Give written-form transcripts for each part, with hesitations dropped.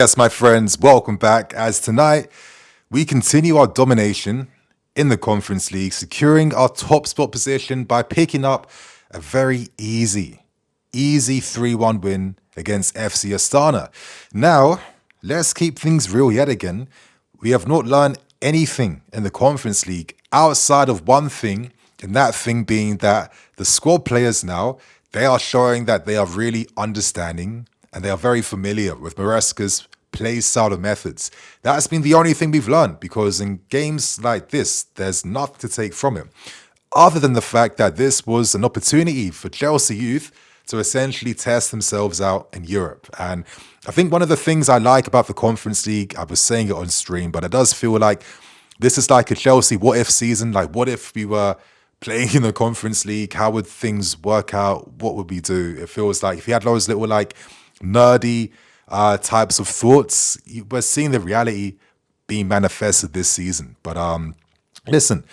Yes, my friends, welcome back. As tonight we continue our domination in the Conference League, securing our top spot position by picking up a very easy 3-1 win against FC Astana. Now, let's keep things real yet again. We have not learned anything in the Conference League outside of one thing, and that thing being that the squad players now, they are showing that they are really understanding and they are very familiar with Maresca's play style and methods. That's been the only thing we've learned, because in games like this, there's nothing to take from it, other than the fact that this was an opportunity for Chelsea youth to essentially test themselves out in Europe. And I think one of the things I like about the Conference League, I was saying it on stream, but it does feel like this is like a Chelsea what-if season. Like, what if we were playing in the Conference League? How would things work out? What would we do? It feels like if you had those little like nerdy types of thoughts, we're seeing the reality being manifested this season. But listen,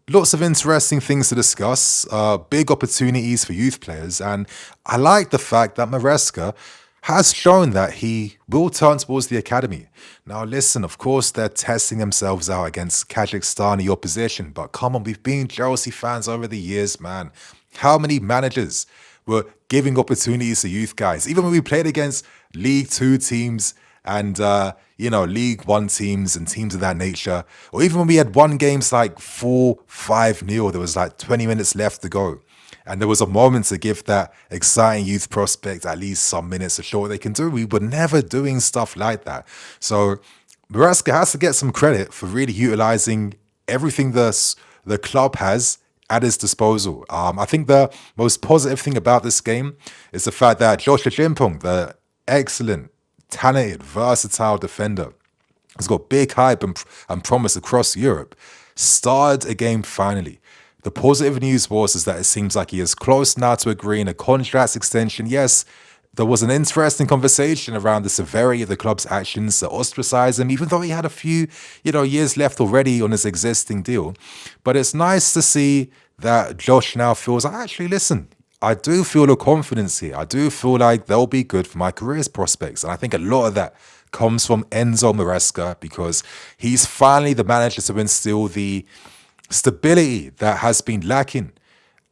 lots of interesting things to discuss, big opportunities for youth players, and I like the fact that Maresca has shown that he will turn towards the academy. Now listen, of course they're testing themselves out against Kazakhstani opposition, but come on, we've been Chelsea fans over the years, man. How many managers were giving opportunities to youth guys? Even when we played against League 2 teams and League 1 teams and teams of that nature, or even when we had won games like 4-5-0, there was like 20 minutes left to go, and there was a moment to give that exciting youth prospect at least some minutes to show what they can do. We were never doing stuff like that. So Maresca has to get some credit for really utilizing everything the club has at his disposal. I think the most positive thing about this game is the fact that acheampong, the excellent, talented, versatile defender, has got big hype and promise across Europe, started a game finally. The positive news is that it seems like he is close now to agreeing a contract extension. Yes, there was an interesting conversation around the severity of the club's actions to ostracize him, even though he had a few, years left already on his existing deal. But it's nice to see that Josh now feels, actually, listen, I do feel a confidence here. I do feel like they'll be good for my career's prospects. And I think a lot of that comes from Enzo Maresca, because he's finally the manager to instill the stability that has been lacking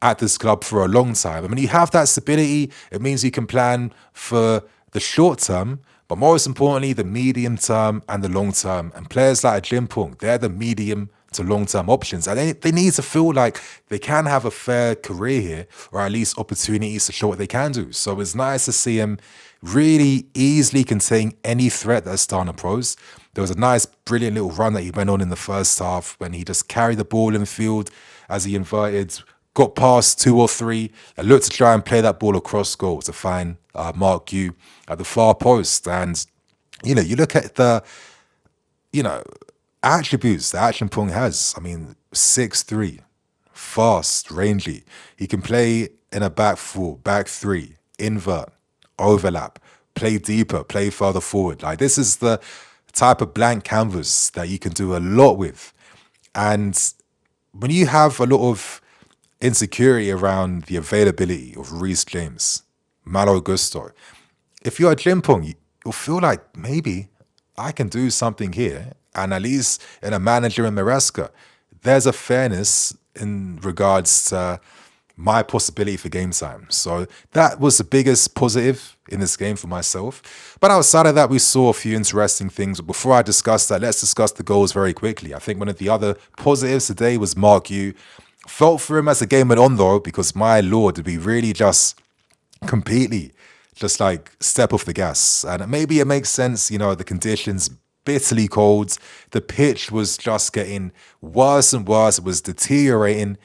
at this club for a long time. I mean, you have that stability, it means you can plan for the short term, but most importantly, the medium term and the long term. And players like acheampong, they're the medium to long-term options. And they need to feel like they can have a fair career here, or at least opportunities to show what they can do. So it's nice to see him really easily contain any threat that Astana pose. There was a nice, brilliant little run that he went on in the first half when he just carried the ball in field as he inverted, got past 2 or 3, and looked to try and play that ball across goal to find Mark Guiu at the far post. And, you look at the, attributes that acheampong has. I mean, 6'3", fast, rangy. He can play in a back 4, back 3, invert, overlap, play deeper, play further forward. Like, this is the type of blank canvas that you can do a lot with. And when you have a lot of insecurity around the availability of Reece James, Malo Gusto, if you're acheampong, you'll feel like maybe I can do something here. And at least in a manager in Maresca, there's a fairness in regards to my possibility for game time. So that was the biggest positive in this game for myself. But outside of that, we saw a few interesting things. But before I discuss that, let's discuss the goals very quickly. I think one of the other positives today was Mark Guiu. Felt for him as the game went on, though, because my lord, did we really just completely just like step off the gas. And maybe it makes sense, the conditions bitterly cold. The pitch was just getting worse and worse. It was deteriorating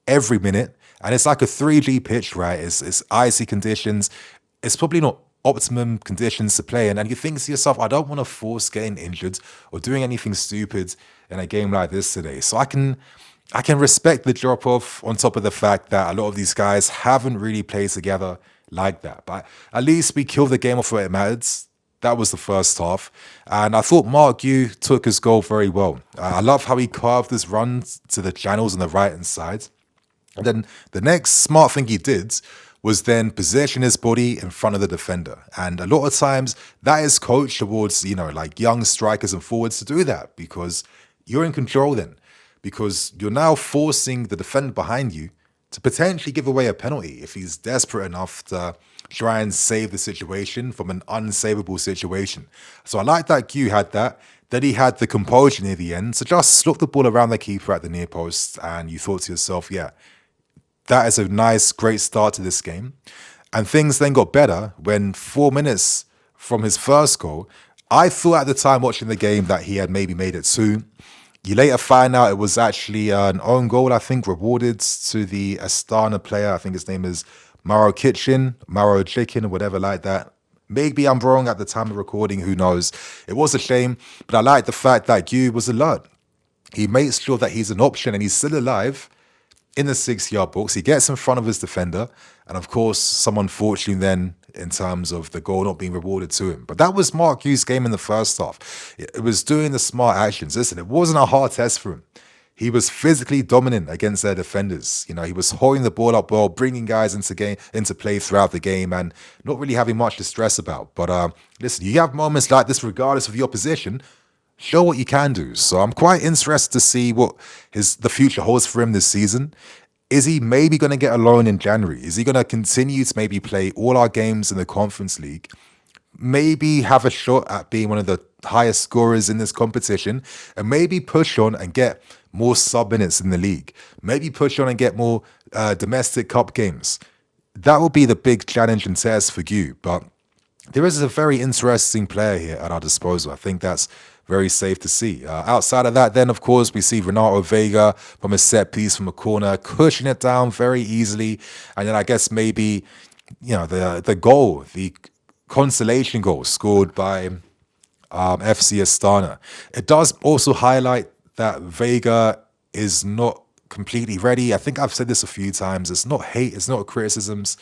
every minute. And it's like a 3G pitch, right? It's icy conditions. It's probably not optimum conditions to play in. And you think to yourself, I don't want to force getting injured or doing anything stupid in a game like this today. So I can respect the drop-off, on top of the fact that a lot of these guys haven't really played together like that. But at least we killed the game off where it matters. That was the first half. And I thought Mark Guiu took his goal very well. I love how he carved his run to the channels on the right-hand side. And then the next smart thing he did was then position his body in front of the defender. And a lot of times that is coached towards, like young strikers and forwards to do that because you're in control then. Because you're now forcing the defender behind you to potentially give away a penalty if he's desperate enough to try and save the situation from an unsavable situation. So I like that Guiu had that. Then he had the composure near the end. So just slot the ball around the keeper at the near post and you thought to yourself, yeah, that is a nice, great start to this game. And things then got better when 4 minutes from his first goal, I thought at the time watching the game that he had maybe made it 2. You later find out it was actually an own goal, I think, rewarded to the Astana player. I think his name is Maro Chicken, or whatever like that. Maybe I'm wrong at the time of recording, who knows. It was a shame, but I like the fact that Guiu was alert. He makes sure that he's an option and he's still alive in the 6-yard box. He gets in front of his defender. And of course, some unfortunately then in terms of the goal not being rewarded to him. But that was Mark Guiu's game in the first half. It was doing the smart actions. Listen, it wasn't a hard test for him. He was physically dominant against their defenders. He was holding the ball up well, bringing guys into play throughout the game and not really having much to stress about. But listen, you have moments like this regardless of your position. Show what you can do. So I'm quite interested to see what the future holds for him this season. Is he maybe going to get a loan in January? Is he going to continue to maybe play all our games in the Conference League? Maybe have a shot at being one of the highest scorers in this competition and maybe push on and get more sub minutes in the league. Maybe push on and get more domestic cup games. That will be the big challenge and test for Guiu. But there is a very interesting player here at our disposal. I think that's very safe to see. Outside of that, then, of course, we see Renato Veiga from a set piece from a corner, cushioning it down very easily. And then I guess maybe, the goal, the consolation goal scored by FC Astana. It does also highlight that Veiga is not completely ready. I think I've said this a few times. It's not hate, it's not criticisms.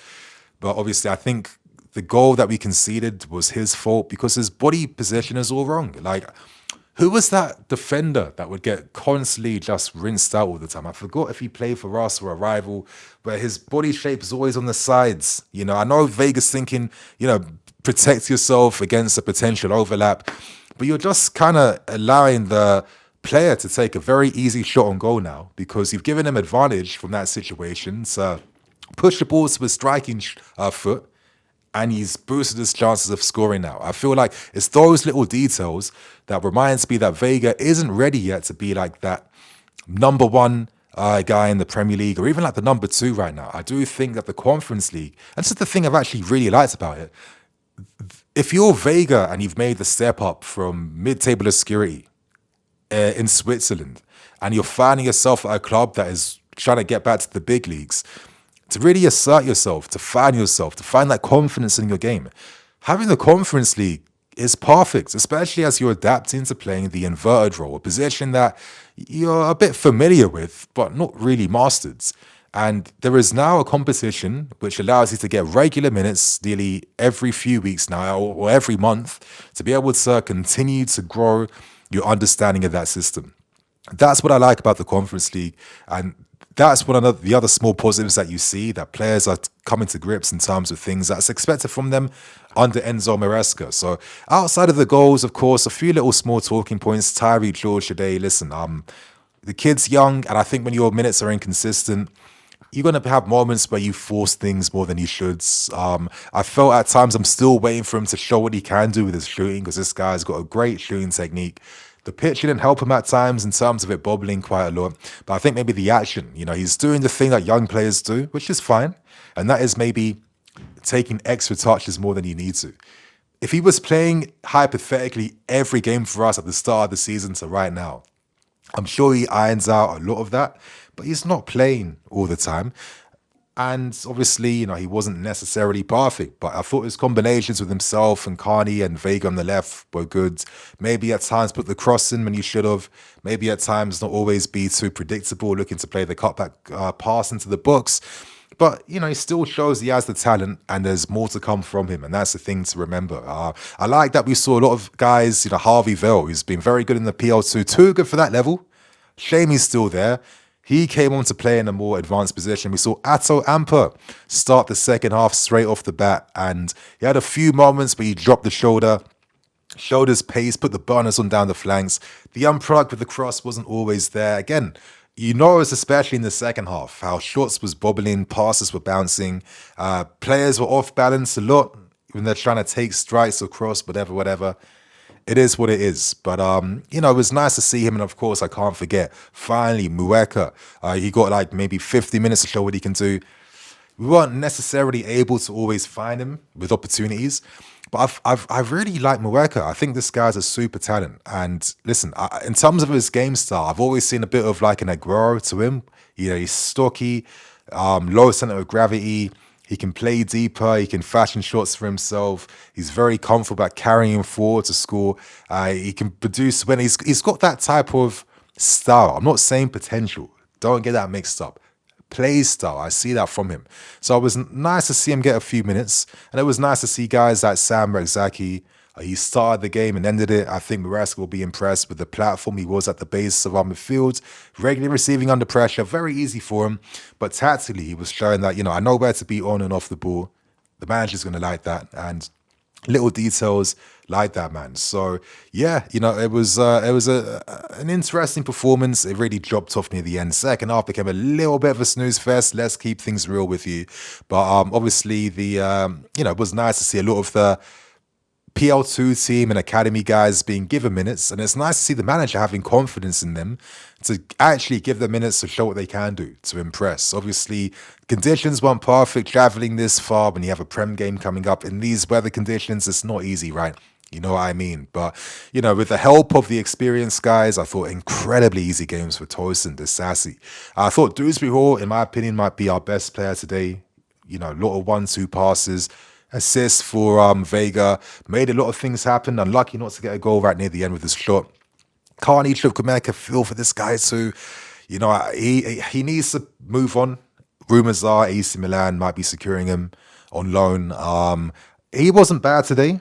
But obviously, I think the goal that we conceded was his fault because his body position is all wrong. Like, who was that defender that would get constantly just rinsed out all the time? I forgot if he played for us or a rival, but his body shape is always on the sides. I know Vega's thinking, protect yourself against a potential overlap, but you're just kind of allowing the player to take a very easy shot on goal now because you've given him advantage from that situation. So push the ball to his striking foot, and he's boosted his chances of scoring now. I feel like it's those little details that reminds me that Veiga isn't ready yet to be like that number one guy in the Premier League or even like the number 2 right now. I do think that the Conference League, and this is the thing I've actually really liked about it, if you're Veiga and you've made the step up from mid-table obscurity in Switzerland and you're finding yourself at a club that is trying to get back to the big leagues, to really assert yourself, to find that confidence in your game. Having the Conference League is perfect, especially as you're adapting to playing the inverted role, a position that you're a bit familiar with, but not really mastered. And there is now a competition which allows you to get regular minutes nearly every few weeks now or every month to be able to continue to grow your understanding of that system. That's what I like about the Conference League. And that's one of the other small positives that you see, that players are coming to grips in terms of things that's expected from them under Enzo Maresca. So outside of the goals, of course, a few little small talking points. Tyree George today, listen, the kid's young, and I think when your minutes are inconsistent, you're going to have moments where you force things more than you should. I felt at times I'm still waiting for him to show what he can do with his shooting because this guy's got a great shooting technique. The pitch didn't help him at times in terms of it bobbling quite a lot. But I think maybe the action, he's doing the thing that young players do, which is fine. And that is maybe taking extra touches more than you need to. If he was playing hypothetically every game for us at the start of the season to right now, I'm sure he irons out a lot of that, but he's not playing all the time. And obviously, he wasn't necessarily perfect, but I thought his combinations with himself and Carney and Veiga on the left were good. Maybe at times put the cross in when you should have. Maybe at times not always be too predictable, looking to play the cutback pass into the box. But, he still shows he has the talent and there's more to come from him. And that's the thing to remember. I like that we saw a lot of guys, Harvey Vale, who's been very good in the PL2, too good for that level. Shame he's still there. He came on to play in a more advanced position. We saw acheampong start the second half straight off the bat, and he had a few moments where he dropped the shoulder, showed his pace, put the burners on down the flanks. The unproduct with the cross wasn't always there. Again, you notice, especially in the second half, how shots was bobbling, passes were bouncing, players were off balance a lot when they're trying to take strikes across, whatever. It is what it is. But, you know, it was nice to see him. And of course, I can't forget, finally, Maresca. He got like maybe 50 minutes to show what he can do. We weren't necessarily able to always find him with opportunities. But I've really liked Maresca. I think this guy's a super talent. And listen, in terms of his game style, I've always seen a bit of like an Aguero to him. You know, he's stocky, low center of gravity. He can play deeper. He can fashion shots for himself. He's very comfortable at carrying forward to score. He can produce when he's got that type of style. I'm not saying potential. Don't get that mixed up. Play style. I see that from him. So it was nice to see him get a few minutes. And it was nice to see guys like Sam Maresca. He started the game and ended it. I think Maresca will be impressed with the platform he was at the base of our midfield, regularly receiving under pressure. Very easy for him. But tactically, he was showing that, you know, I know where to be on and off the ball. The manager's going to like that. And little details like that, man. So yeah, you know, it was an interesting performance. It really dropped off near the end. Second half became a little bit of a snooze fest. Let's keep things real with you. But obviously you know, it was nice to see a lot of the PL2 team and academy guys being given minutes, and it's nice to see the manager having confidence in them to actually give them minutes to show what they can do, to impress. Obviously, conditions weren't perfect traveling this far when you have a Prem game coming up. In these weather conditions, it's not easy, right? You know what I mean? But, you know, with the help of the experienced guys, I thought incredibly easy games for Toast and Disassi. I thought Dewsbury Hall, in my opinion, might be our best player today. You know, a lot of 1-2 passes. Assist for Veiga, made a lot of things happen. Unlucky not to get a goal right near the end with his shot. Can't each of make a feel for this guy too. You know, he needs to move on. Rumors are AC Milan might be securing him on loan. He wasn't bad today.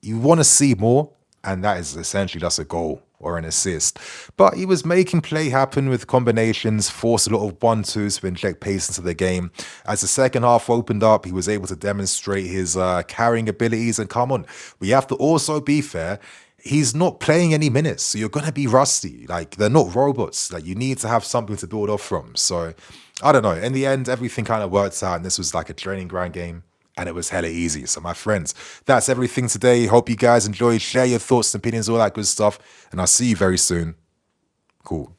You want to see more, and that is essentially just a goal or an assist. But he was making play happen with combinations, forced a lot of 1-2s to inject pace into the game. As the second half opened up, he was able to demonstrate his carrying abilities. And come on, we have to also be fair. He's not playing any minutes, so you're going to be rusty. Like, they're not robots. Like, you need to have something to build off from. So, I don't know. In the end, everything kind of worked out, and this was like a training ground game. And it was hella easy. So my friends, that's everything today. Hope you guys enjoyed. Share your thoughts and opinions, all that good stuff. And I'll see you very soon. Cool.